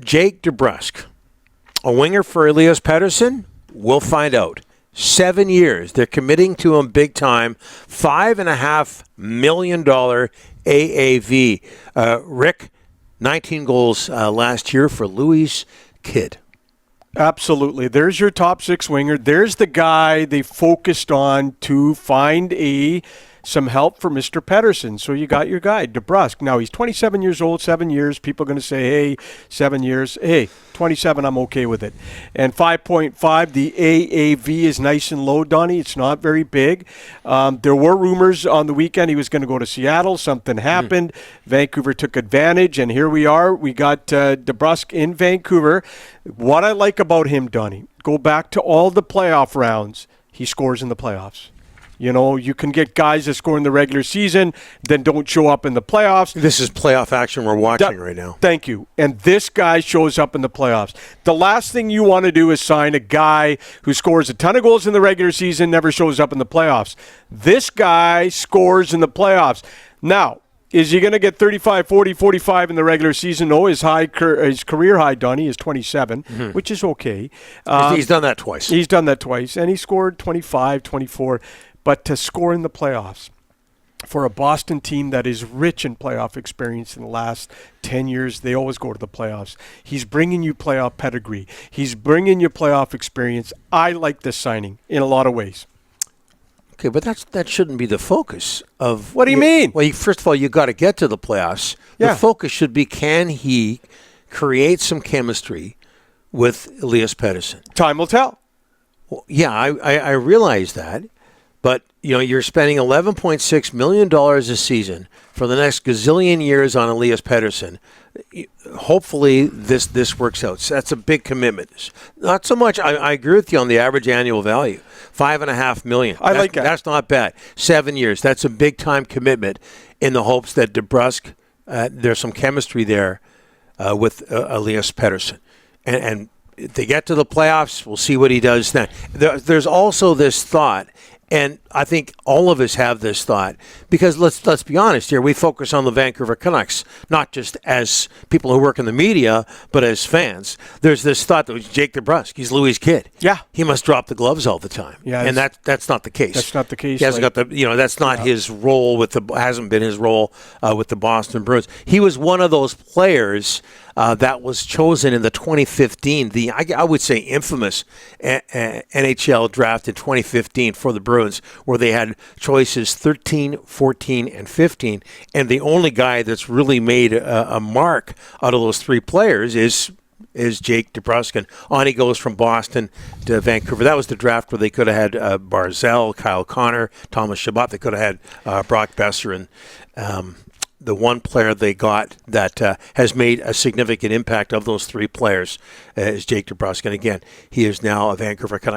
Jake DeBrusk, a winger for Elias Pettersson? We'll find out. 7 years. They're committing to him big time. $5.5 million AAV. Rick, 19 goals last year for Louis Kidd. Absolutely. There's your top six winger. There's the guy they focused on to find some help for Mr. Pettersson. So you got your guy, DeBrusk. Now, he's 27 years old, 7 years. People are going to say, hey, 7 years. Hey, 27, I'm okay with it. And 5.5, the AAV is nice and low, Donnie. It's not very big. There were rumors on the weekend he was going to go to Seattle. Something happened. Vancouver took advantage, and here we are. We got DeBrusk in Vancouver. What I like about him, Donnie, go back to all the playoff rounds. He scores in the playoffs. You know, you can get guys that score in the regular season, then don't show up in the playoffs. This is playoff action we're watching right now. Thank you. And this guy shows up in the playoffs. The last thing you want to do is sign a guy who scores a ton of goals in the regular season, never shows up in the playoffs. This guy scores in the playoffs. Now, is he going to get 35, 40, 45 in the regular season? No, his career high, Donnie, is 27, which is okay. He's done that twice. He's done that twice, and he scored 25, 24. But to score in the playoffs for a Boston team that is rich in playoff experience in the last 10 years, they always go to the playoffs. He's bringing you playoff pedigree. He's bringing you playoff experience. I like this signing in a lot of ways. Okay, but that shouldn't be the focus of... What do you mean? Well, first of all, you got to get to the playoffs. Yeah. The focus should be, can he create some chemistry with Elias Pettersson? Time will tell. Well, yeah, I realize that. But, you know, you're spending $11.6 million a season for the next gazillion years on Elias Pettersson. Hopefully this works out. So that's a big commitment. Not so much. I agree with you on the average annual value. $5.5 million. I like that. That's not bad. 7 years. That's a big-time commitment in the hopes that DeBrusk, there's some chemistry there with Elias Pettersson. And if they get to the playoffs, we'll see what he does then. There's also this thought, and I think all of us have this thought, because let's be honest here, we focus on the Vancouver Canucks, not just as people who work in the media, but as fans. There's this thought that Jake DeBrusk, he's Louis' kid. Yeah. He must drop the gloves all the time. Yeah, and that's not the case. That's not the case. He hasn't got that's not his role hasn't been his role with the Boston Bruins. He was one of those players that was chosen in the 2015, I would say infamous NHL draft in 2015 for the Bruins, where they had choices 13, 14, and 15, and the only guy that's really made a mark out of those three players is Jake DeBrusk, and on he goes from Boston to Vancouver. That was the draft where they could have had Barzal, Kyle Connor, Thomas Chabot. They could have had Brock Besser, and the one player they got that has made a significant impact of those three players is Jake DeBrusk. And again, he is now a Vancouver Canuck.